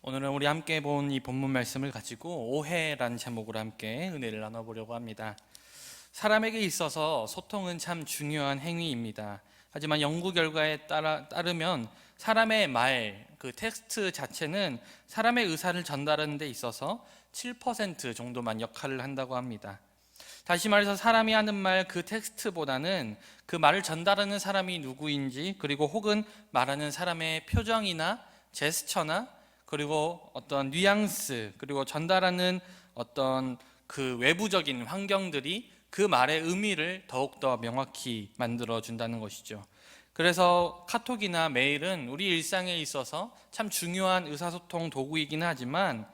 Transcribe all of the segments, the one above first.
오늘은 우리 함께 본 이 본문 말씀을 가지고 오해라는 제목으로 함께 은혜를 나눠보려고 합니다. 사람에게 있어서 소통은 참 중요한 행위입니다. 하지만 연구 결과에 따르면 사람의 말, 그 텍스트 자체는 사람의 의사를 전달하는 데 있어서 7% 정도만 역할을 한다고 합니다. 다시 말해서 사람이 하는 말 그 텍스트보다는 그 말을 전달하는 사람이 누구인지, 그리고 혹은 말하는 사람의 표정이나 제스처나 그리고 어떤 뉘앙스, 그리고 전달하는 어떤 그 외부적인 환경들이 그 말의 의미를 더욱더 명확히 만들어 준다는 것이죠. 그래서 카톡이나 메일은 우리 일상에 있어서 참 중요한 의사소통 도구이긴 하지만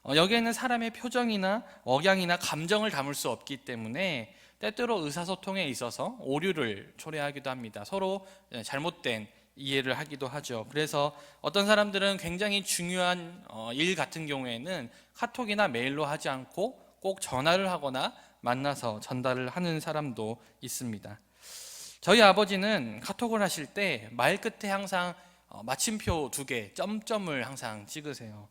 여기에는 사람의 표정이나 억양이나 감정을 담을 수 없기 때문에 때때로 의사소통에 있어서 오류를 초래하기도 합니다. 서로 잘못된 이해를 하기도 하죠. 그래서 어떤 사람들은 굉장히 중요한 일 같은 경우에는 카톡이나 메일로 하지 않고 꼭 전화를 하거나 만나서 전달을 하는 사람도 있습니다. 저희 아버지는 카톡을 하실 때 말 끝에 항상 마침표 2개, 점점을 항상 찍으세요.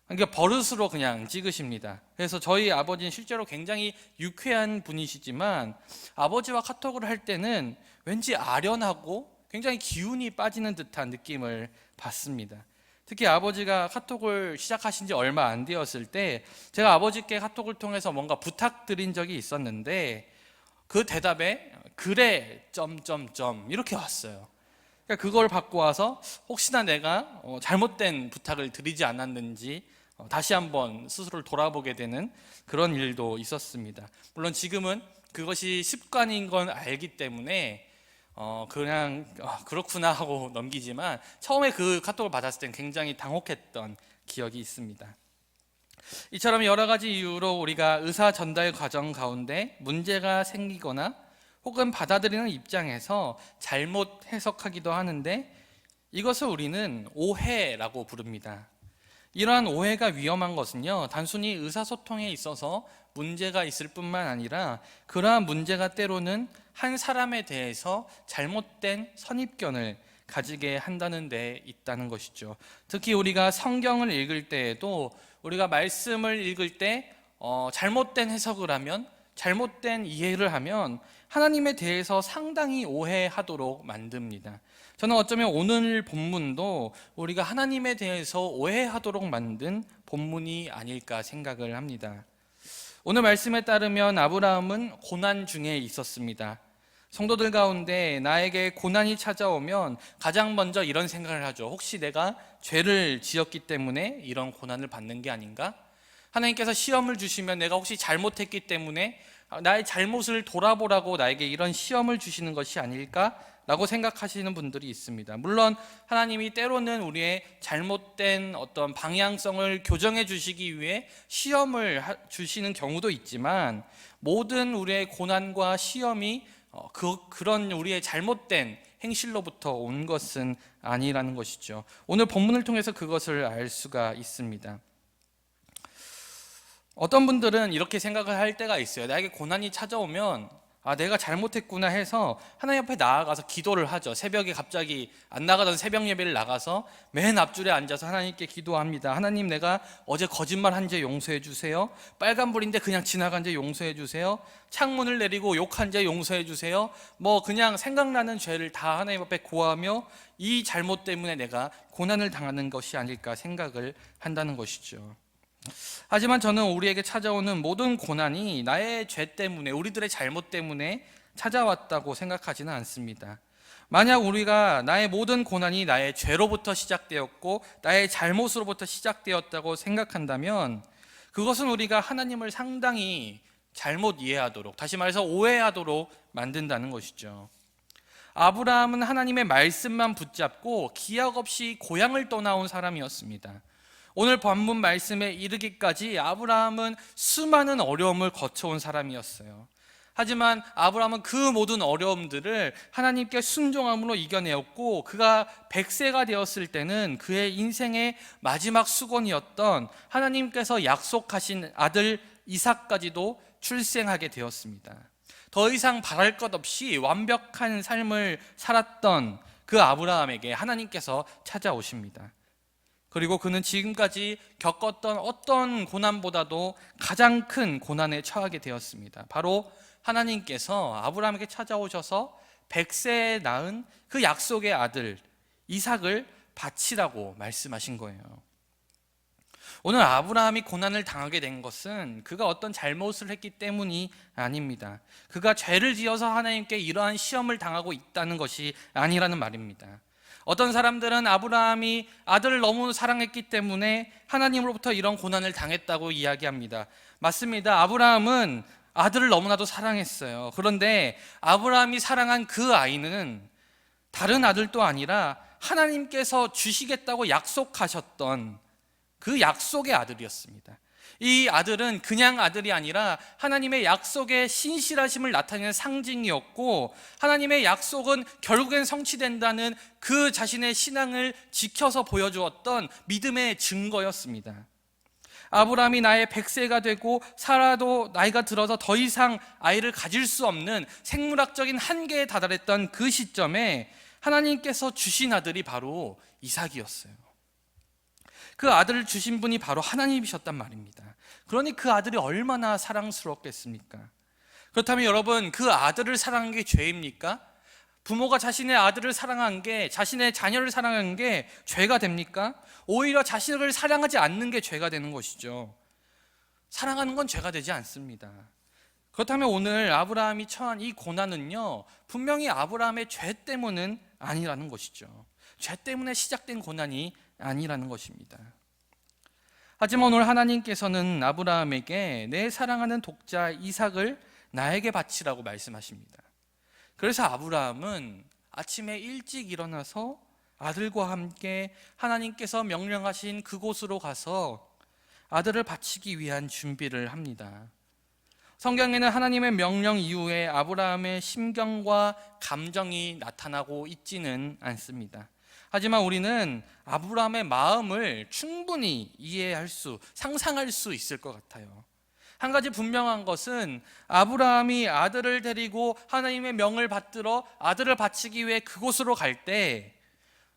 그러니까 버릇으로 그냥 찍으십니다. 그래서 저희 아버지는 실제로 굉장히 유쾌한 분이시지만 아버지와 카톡을 할 때는 왠지 아련하고 굉장히 기운이 빠지는 듯한 느낌을 받습니다. 특히 아버지가 카톡을 시작하신 지 얼마 안 되었을 때 제가 아버지께 카톡을 통해서 뭔가 부탁드린 적이 있었는데 그 대답에 그래 점점점 이렇게 왔어요. 그러니까 그걸 받고 와서 혹시나 내가 잘못된 부탁을 드리지 않았는지 다시 한번 스스로를 돌아보게 되는 그런 일도 있었습니다. 물론 지금은 그것이 습관인 건 알기 때문에 그냥 그렇구나 하고 넘기지만 처음에 그 카톡을 받았을 땐 굉장히 당혹했던 기억이 있습니다. 이처럼 여러 가지 이유로 우리가 의사 전달 과정 가운데 문제가 생기거나 혹은 받아들이는 입장에서 잘못 해석하기도 하는데 이것을 우리는 오해라고 부릅니다. 이러한 오해가 위험한 것은요, 단순히 의사소통에 있어서 문제가 있을 뿐만 아니라 그러한 문제가 때로는 한 사람에 대해서 잘못된 선입견을 가지게 한다는 데 있다는 것이죠. 특히 우리가 성경을 읽을 때에도 우리가 말씀을 읽을 때 잘못된 해석을 하면, 잘못된 이해를 하면 하나님에 대해서 상당히 오해하도록 만듭니다. 저는 어쩌면 오늘 본문도 우리가 하나님에 대해서 오해하도록 만든 본문이 아닐까 생각을 합니다. 오늘 말씀에 따르면 아브라함은 고난 중에 있었습니다. 성도들 가운데 나에게 고난이 찾아오면 가장 먼저 이런 생각을 하죠. 혹시 내가 죄를 지었기 때문에 이런 고난을 받는 게 아닌가? 하나님께서 시험을 주시면 내가 혹시 잘못했기 때문에 나의 잘못을 돌아보라고 나에게 이런 시험을 주시는 것이 아닐까? 라고 생각하시는 분들이 있습니다. 물론 하나님이 때로는 우리의 잘못된 어떤 방향성을 교정해 주시기 위해 시험을 주시는 경우도 있지만 모든 우리의 고난과 시험이 그런 우리의 잘못된 행실로부터 온 것은 아니라는 것이죠. 오늘 본문을 통해서 그것을 알 수가 있습니다. 어떤 분들은 이렇게 생각을 할 때가 있어요. 나에게 고난이 찾아오면 내가 잘못했구나 해서 하나님 앞에 나아가서 기도를 하죠. 새벽에 갑자기 안 나가던 새벽 예배를 나가서 맨 앞줄에 앉아서 하나님께 기도합니다. 하나님, 내가 어제 거짓말한 죄 용서해 주세요. 빨간불인데 그냥 지나간 죄 용서해 주세요. 창문을 내리고 욕한 죄 용서해 주세요. 그냥 생각나는 죄를 다 하나님 앞에 고하며 이 잘못 때문에 내가 고난을 당하는 것이 아닐까 생각을 한다는 것이죠. 하지만 저는 우리에게 찾아오는 모든 고난이 나의 죄 때문에, 우리들의 잘못 때문에 찾아왔다고 생각하지는 않습니다. 만약 우리가 나의 모든 고난이 나의 죄로부터 시작되었고 나의 잘못으로부터 시작되었다고 생각한다면 그것은 우리가 하나님을 상당히 잘못 이해하도록, 다시 말해서 오해하도록 만든다는 것이죠. 아브라함은 하나님의 말씀만 붙잡고 기약 없이 고향을 떠나온 사람이었습니다. 오늘 본문 말씀에 이르기까지 아브라함은 수많은 어려움을 거쳐온 사람이었어요. 하지만 아브라함은 그 모든 어려움들을 하나님께 순종함으로 이겨내었고 그가 100세가 되었을 때는 그의 인생의 마지막 수건이었던 하나님께서 약속하신 아들 이삭까지도 출생하게 되었습니다. 더 이상 바랄 것 없이 완벽한 삶을 살았던 그 아브라함에게 하나님께서 찾아오십니다. 그리고 그는 지금까지 겪었던 어떤 고난보다도 가장 큰 고난에 처하게 되었습니다. 바로 하나님께서 아브라함에게 찾아오셔서 100세에 낳은 그 약속의 아들 이삭을 바치라고 말씀하신 거예요. 오늘 아브라함이 고난을 당하게 된 것은 그가 어떤 잘못을 했기 때문이 아닙니다. 그가 죄를 지어서 하나님께 이러한 시험을 당하고 있다는 것이 아니라는 말입니다. 어떤 사람들은 아브라함이 아들을 너무 사랑했기 때문에 하나님으로부터 이런 고난을 당했다고 이야기합니다. 맞습니다. 아브라함은 아들을 너무나도 사랑했어요. 그런데 아브라함이 사랑한 그 아이는 다른 아들도 아니라 하나님께서 주시겠다고 약속하셨던 그 약속의 아들이었습니다. 이 아들은 그냥 아들이 아니라 하나님의 약속의 신실하심을 나타내는 상징이었고, 하나님의 약속은 결국엔 성취된다는 그 자신의 신앙을 지켜서 보여주었던 믿음의 증거였습니다. 아브라함이 나의 100세가 되고 사라도 나이가 들어서 더 이상 아이를 가질 수 없는 생물학적인 한계에 다다랐던 그 시점에 하나님께서 주신 아들이 바로 이삭이었어요. 그 아들을 주신 분이 바로 하나님이셨단 말입니다. 그러니 그 아들이 얼마나 사랑스럽겠습니까? 그렇다면 여러분, 그 아들을 사랑한 게 죄입니까? 부모가 자신의 아들을 사랑한 게, 자신의 자녀를 사랑한 게 죄가 됩니까? 오히려 자신을 사랑하지 않는 게 죄가 되는 것이죠. 사랑하는 건 죄가 되지 않습니다. 그렇다면 오늘 아브라함이 처한 이 고난은요, 분명히 아브라함의 죄 때문은 아니라는 것이죠. 죄 때문에 시작된 고난이 아니라는 것입니다. 하지만 오늘 하나님께서는 아브라함에게 내 사랑하는 독자 이삭을 나에게 바치라고 말씀하십니다. 그래서 아브라함은 아침에 일찍 일어나서 아들과 함께 하나님께서 명령하신 그곳으로 가서 아들을 바치기 위한 준비를 합니다. 성경에는 하나님의 명령 이후에 아브라함의 심경과 감정이 나타나고 있지는 않습니다. 하지만 우리는 아브라함의 마음을 충분히 상상할 수 있을 것 같아요. 한 가지 분명한 것은 아브라함이 아들을 데리고 하나님의 명을 받들어 아들을 바치기 위해 그곳으로 갈 때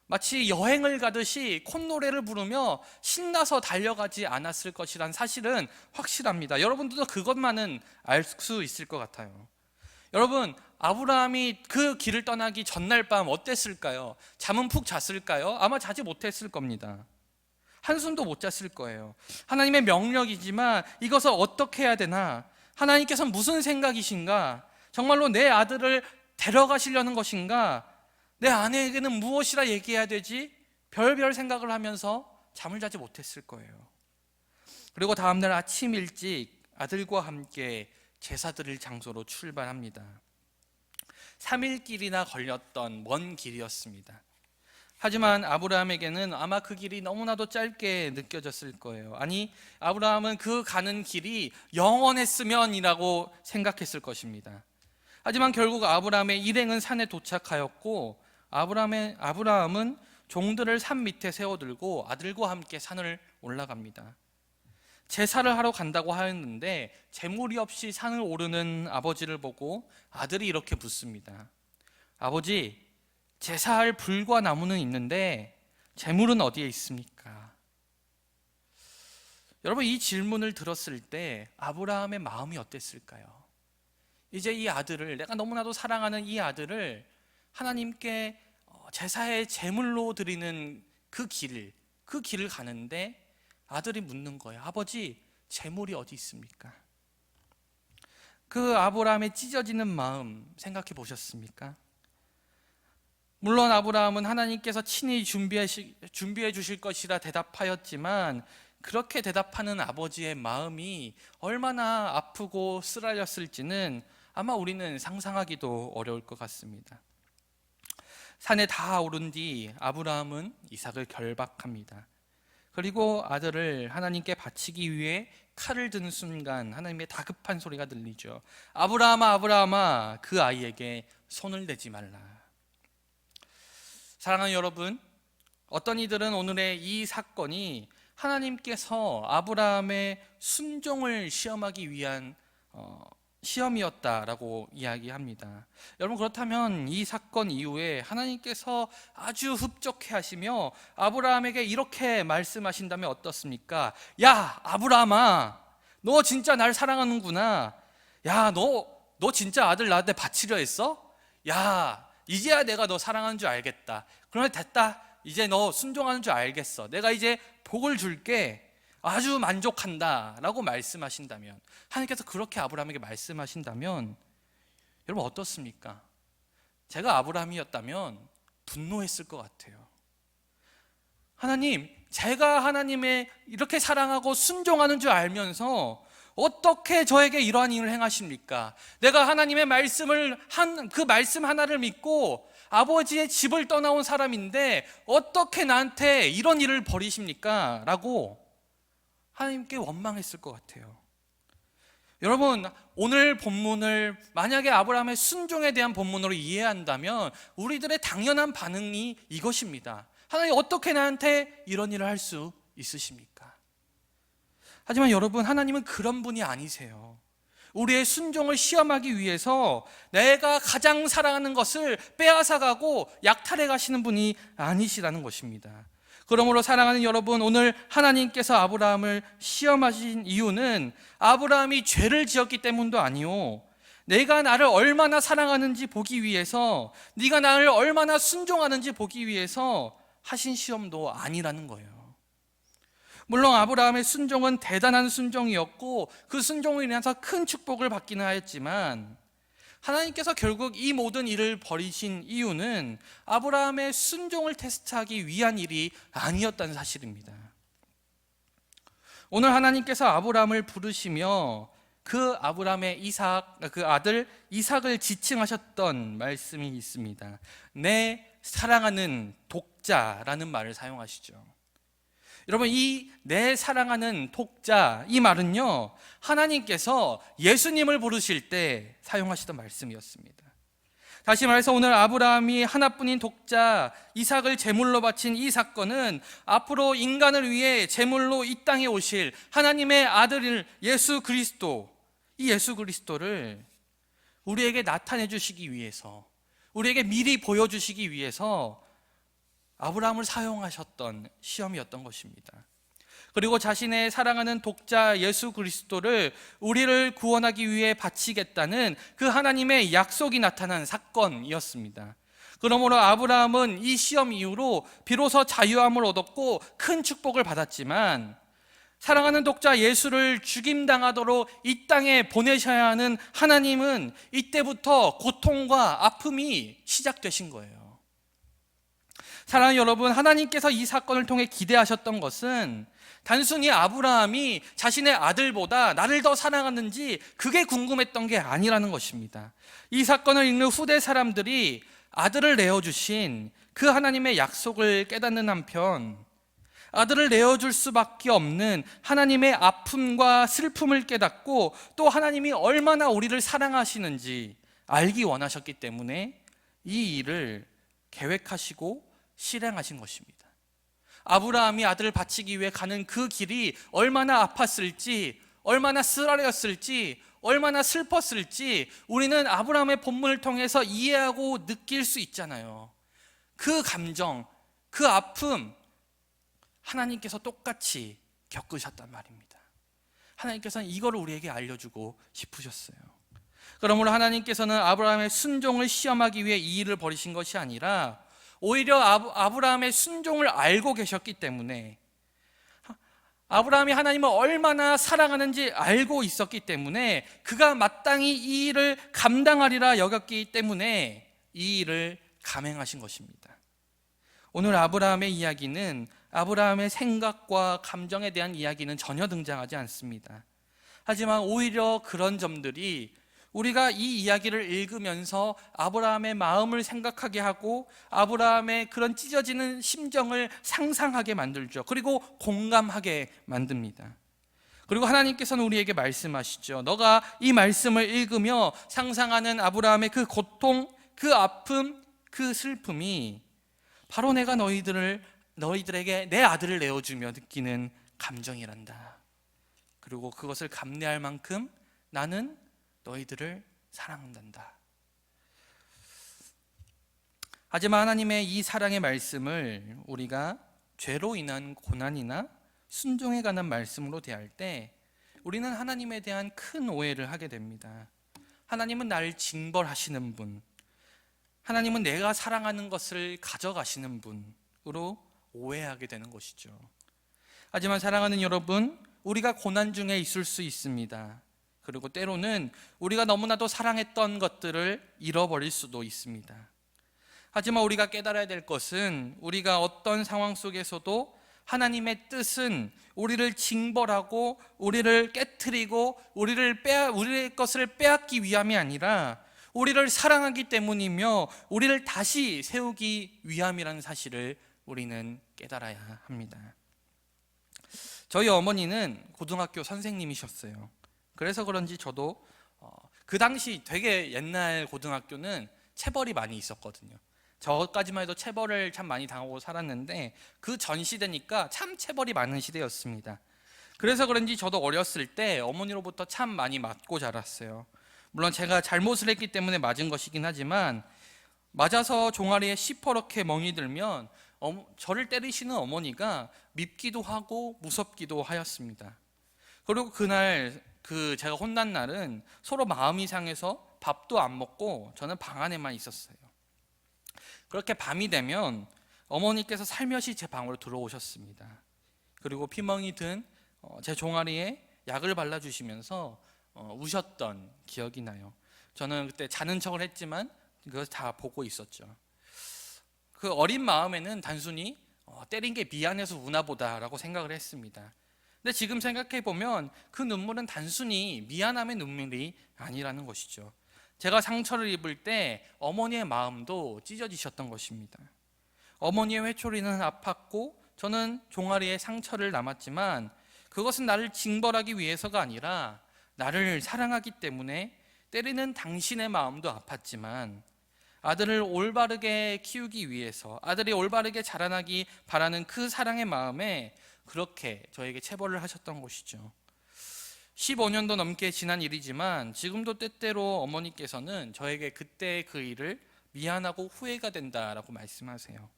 마치 여행을 가듯이 콧노래를 부르며 신나서 달려가지 않았을 것이란 사실은 확실합니다. 여러분들도 그것만은 알 수 있을 것 같아요. 여러분, 아브라함이 그 길을 떠나기 전날 밤 어땠을까요? 잠은 푹 잤을까요? 아마 자지 못했을 겁니다. 한숨도 못 잤을 거예요. 하나님의 명령이지만 이것을 어떻게 해야 되나? 하나님께서는 무슨 생각이신가? 정말로 내 아들을 데려가시려는 것인가? 내 아내에게는 무엇이라 얘기해야 되지? 별별 생각을 하면서 잠을 자지 못했을 거예요. 그리고 다음날 아침 일찍 아들과 함께 제사 드릴 장소로 출발합니다. 3일 길이나 걸렸던 먼 길이었습니다. 하지만 아브라함에게는 아마 그 길이 너무나도 짧게 느껴졌을 거예요. 아니, 아브라함은 그 가는 길이 영원했으면이라고 생각했을 것입니다. 하지만 결국 아브라함의 일행은 산에 도착하였고, 아브라함은 종들을 산 밑에 세워들고 아들과 함께 산을 올라갑니다. 제사를 하러 간다고 하였는데 제물이 없이 산을 오르는 아버지를 보고 아들이 이렇게 묻습니다. 아버지, 제사할 불과 나무는 있는데 제물은 어디에 있습니까? 여러분, 이 질문을 들었을 때 아브라함의 마음이 어땠을까요? 이제 이 아들을, 내가 너무나도 사랑하는 이 아들을 하나님께 제사의 제물로 드리는 그 길을 가는데 아들이 묻는 거예요. 아버지, 제물이 어디 있습니까? 그 아브라함의 찢어지는 마음 생각해 보셨습니까? 물론 아브라함은 하나님께서 친히 준비해 주실 것이라 대답하였지만, 그렇게 대답하는 아버지의 마음이 얼마나 아프고 쓰라렸을지는 아마 우리는 상상하기도 어려울 것 같습니다. 산에 다 오른 뒤 아브라함은 이삭을 결박합니다. 그리고 아들을 하나님께 바치기 위해 칼을 드는 순간 하나님의 다급한 소리가 들리죠. 아브라함아, 아브라함아, 그 아이에게 손을 대지 말라. 사랑하는 여러분, 어떤 이들은 오늘의 이 사건이 하나님께서 아브라함의 순종을 시험하기 위한 시험이었다라고 이야기합니다. 여러분, 그렇다면 이 사건 이후에 하나님께서 아주 흡족해 하시며 아브라함에게 이렇게 말씀하신다면 어떻습니까? 야, 아브라함아, 너 진짜 날 사랑하는구나. 야, 너 진짜 아들 나한테 바치려 했어? 야, 이제야 내가 너 사랑하는 줄 알겠다. 그러면 됐다. 이제 너 순종하는 줄 알겠어. 내가 이제 복을 줄게. 아주 만족한다 라고 말씀하신다면, 하나님께서 그렇게 아브라함에게 말씀하신다면 여러분 어떻습니까? 제가 아브라함이었다면 분노했을 것 같아요. 하나님, 제가 하나님의 이렇게 사랑하고 순종하는 줄 알면서 어떻게 저에게 이러한 일을 행하십니까? 내가 하나님의 말씀을 그 말씀 하나를 믿고 아버지의 집을 떠나온 사람인데 어떻게 나한테 이런 일을 벌이십니까? 라고 하나님께 원망했을 것 같아요. 여러분, 오늘 본문을 만약에 아브라함의 순종에 대한 본문으로 이해한다면 우리들의 당연한 반응이 이것입니다. 하나님, 어떻게 나한테 이런 일을 할 수 있으십니까? 하지만 여러분, 하나님은 그런 분이 아니세요. 우리의 순종을 시험하기 위해서 내가 가장 사랑하는 것을 빼앗아가고 약탈해 가시는 분이 아니시라는 것입니다. 그러므로 사랑하는 여러분, 오늘 하나님께서 아브라함을 시험하신 이유는 아브라함이 죄를 지었기 때문도 아니요, 내가 나를 얼마나 사랑하는지 보기 위해서, 네가 나를 얼마나 순종하는지 보기 위해서 하신 시험도 아니라는 거예요. 물론 아브라함의 순종은 대단한 순종이었고 그 순종으로 인해서 큰 축복을 받기는 하였지만, 하나님께서 결국 이 모든 일을 벌이신 이유는 아브라함의 순종을 테스트하기 위한 일이 아니었다는 사실입니다. 오늘 하나님께서 아브라함을 부르시며 그 아브라함의 그 아들 이삭을 지칭하셨던 말씀이 있습니다. 내 사랑하는 독자라는 말을 사용하시죠. 여러분, 이 내 사랑하는 독자, 이 말은요, 하나님께서 예수님을 부르실 때 사용하시던 말씀이었습니다. 다시 말해서 오늘 아브라함이 하나뿐인 독자 이삭을 제물로 바친 이 사건은 앞으로 인간을 위해 제물로 이 땅에 오실 하나님의 아들 예수 그리스도, 이 예수 그리스도를 우리에게 나타내 주시기 위해서, 우리에게 미리 보여주시기 위해서 아브라함을 사용하셨던 시험이었던 것입니다. 그리고 자신의 사랑하는 독자 예수 그리스도를 우리를 구원하기 위해 바치겠다는 그 하나님의 약속이 나타난 사건이었습니다. 그러므로 아브라함은 이 시험 이후로 비로소 자유함을 얻었고 큰 축복을 받았지만, 사랑하는 독자 예수를 죽임당하도록 이 땅에 보내셔야 하는 하나님은 이때부터 고통과 아픔이 시작되신 거예요. 사랑하는 여러분, 하나님께서 이 사건을 통해 기대하셨던 것은 단순히 아브라함이 자신의 아들보다 나를 더 사랑하는지 그게 궁금했던 게 아니라는 것입니다. 이 사건을 읽는 후대 사람들이 아들을 내어주신 그 하나님의 약속을 깨닫는 한편, 아들을 내어줄 수밖에 없는 하나님의 아픔과 슬픔을 깨닫고 또 하나님이 얼마나 우리를 사랑하시는지 알기 원하셨기 때문에 이 일을 계획하시고 실행하신 것입니다. 아브라함이 아들을 바치기 위해 가는 그 길이 얼마나 아팠을지, 얼마나 쓰라렸을지, 얼마나 슬펐을지 우리는 아브라함의 본문을 통해서 이해하고 느낄 수 있잖아요. 그 감정, 그 아픔 하나님께서 똑같이 겪으셨단 말입니다. 하나님께서는 이거를 우리에게 알려주고 싶으셨어요. 그러므로 하나님께서는 아브라함의 순종을 시험하기 위해 이 일을 벌이신 것이 아니라 오히려 아브라함의 순종을 알고 계셨기 때문에, 아브라함이 하나님을 얼마나 사랑하는지 알고 있었기 때문에 그가 마땅히 이 일을 감당하리라 여겼기 때문에 이 일을 감행하신 것입니다. 오늘 아브라함의 이야기는, 아브라함의 생각과 감정에 대한 이야기는 전혀 등장하지 않습니다. 하지만 오히려 그런 점들이 우리가 이 이야기를 읽으면서 아브라함의 마음을 생각하게 하고 아브라함의 그런 찢어지는 심정을 상상하게 만들죠. 그리고 공감하게 만듭니다. 그리고 하나님께서는 우리에게 말씀하시죠. 너가 이 말씀을 읽으며 상상하는 아브라함의 그 고통, 그 아픔, 그 슬픔이 바로 내가 너희들에게 내 아들을 내어주며 느끼는 감정이란다. 그리고 그것을 감내할 만큼 나는 너희들을 사랑한단다. 하지만 하나님의 이 사랑의 말씀을 우리가 죄로 인한 고난이나 순종에 관한 말씀으로 대할 때 우리는 하나님에 대한 큰 오해를 하게 됩니다. 하나님은 나를 징벌하시는 분, 하나님은 내가 사랑하는 것을 가져가시는 분으로 오해하게 되는 것이죠. 하지만 사랑하는 여러분, 우리가 고난 중에 있을 수 있습니다. 그리고 때로는 우리가 너무나도 사랑했던 것들을 잃어버릴 수도 있습니다. 하지만 우리가 깨달아야 될 것은 우리가 어떤 상황 속에서도 하나님의 뜻은 우리를 징벌하고 우리를 깨트리고 우리의 것을 빼앗기 위함이 아니라 우리를 사랑하기 때문이며 우리를 다시 세우기 위함이라는 사실을 우리는 깨달아야 합니다. 저희 어머니는 고등학교 선생님이셨어요. 그래서 그런지 저도 그 당시 되게 옛날 고등학교는 체벌이 많이 있었거든요. 저까지만 해도 체벌을 참 많이 당하고 살았는데 그 전 시대니까 참 체벌이 많은 시대였습니다. 그래서 그런지 저도 어렸을 때 어머니로부터 참 많이 맞고 자랐어요. 물론 제가 잘못을 했기 때문에 맞은 것이긴 하지만 맞아서 종아리에 시퍼렇게 멍이 들면 저를 때리시는 어머니가 밉기도 하고 무섭기도 하였습니다. 그리고 그날 제가 혼난 날은 서로 마음이 상해서 밥도 안 먹고 저는 방 안에만 있었어요. 그렇게 밤이 되면 어머니께서 살며시 제 방으로 들어오셨습니다. 그리고 피멍이 든 제 종아리에 약을 발라주시면서 우셨던 기억이 나요. 저는 그때 자는 척을 했지만 그걸 다 보고 있었죠. 그 어린 마음에는 단순히 때린 게 미안해서 우나 보다라고 생각을 했습니다. 근데 지금 생각해 보면 그 눈물은 단순히 미안함의 눈물이 아니라는 것이죠. 제가 상처를 입을 때 어머니의 마음도 찢어지셨던 것입니다. 어머니의 회초리는 아팠고 저는 종아리에 상처를 남았지만 그것은 나를 징벌하기 위해서가 아니라 나를 사랑하기 때문에 때리는 당신의 마음도 아팠지만 아들을 올바르게 키우기 위해서 아들이 올바르게 자라나기 바라는 그 사랑의 마음에 그렇게 저에게 체벌을 하셨던 것이죠. 15년도 넘게 지난 일이지만 지금도 때때로 어머니께서는 저에게 그때 그 일을 미안하고 후회가 된다라고 말씀하세요.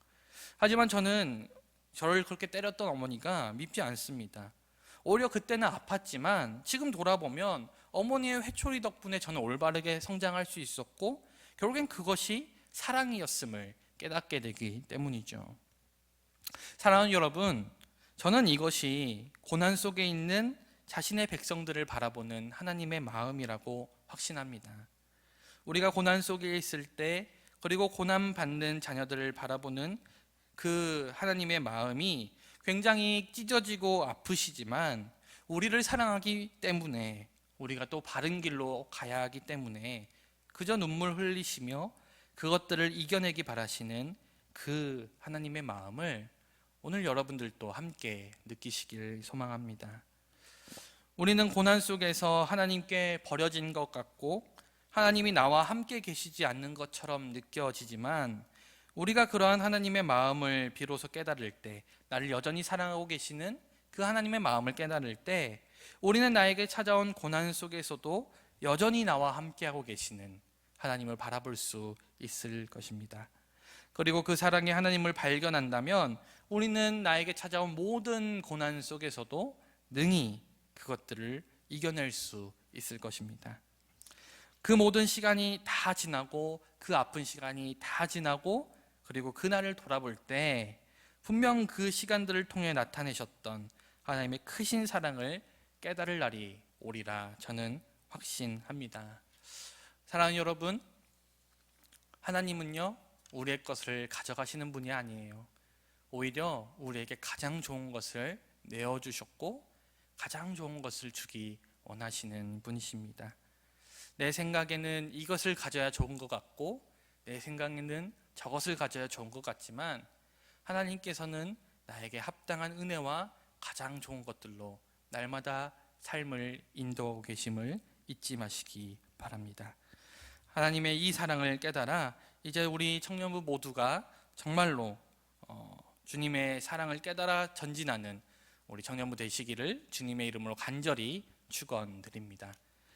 하지만 저는 저를 그렇게 때렸던 어머니가 밉지 않습니다. 오히려 그때는 아팠지만 지금 돌아보면 어머니의 회초리 덕분에 저는 올바르게 성장할 수 있었고 결국엔 그것이 사랑이었음을 깨닫게 되기 때문이죠. 사랑하는 여러분, 저는 이것이 고난 속에 있는 자신의 백성들을 바라보는 하나님의 마음이라고 확신합니다. 우리가 고난 속에 있을 때 그리고 고난받는 자녀들을 바라보는 그 하나님의 마음이 굉장히 찢어지고 아프시지만 우리를 사랑하기 때문에 우리가 또 바른 길로 가야 하기 때문에 그저 눈물 흘리시며 그것들을 이겨내기 바라시는 그 하나님의 마음을 오늘 여러분들도 함께 느끼시길 소망합니다. 우리는 고난 속에서 하나님께 버려진 것 같고 하나님이 나와 함께 계시지 않는 것처럼 느껴지지만 우리가 그러한 하나님의 마음을 비로소 깨달을 때, 나를 여전히 사랑하고 계시는 그 하나님의 마음을 깨달을 때 우리는 나에게 찾아온 고난 속에서도 여전히 나와 함께하고 계시는 하나님을 바라볼 수 있을 것입니다. 그리고 그 사랑의 하나님을 발견한다면 우리는 나에게 찾아온 모든 고난 속에서도 능히 그것들을 이겨낼 수 있을 것입니다. 그 모든 시간이 다 지나고 그 아픈 시간이 다 지나고 그리고 그날을 돌아볼 때 분명 그 시간들을 통해 나타내셨던 하나님의 크신 사랑을 깨달을 날이 오리라 저는 확신합니다. 사랑하는 여러분, 하나님은요 우리의 것을 가져가시는 분이 아니에요. 오히려 우리에게 가장 좋은 것을 내어주셨고 가장 좋은 것을 주기 원하시는 분이십니다. 내 생각에는 이것을 가져야 좋은 것 같고 내 생각에는 저것을 가져야 좋은 것 같지만 하나님께서는 나에게 합당한 은혜와 가장 좋은 것들로 날마다 삶을 인도하고 계심을 잊지 마시기 바랍니다. 하나님의 이 사랑을 깨달아 이제 우리 청년부 모두가 정말로 주님의 사랑을 깨달아 전진하는 우리 청년부 되시기를 주님의 이름으로 간절히 축원드립니다.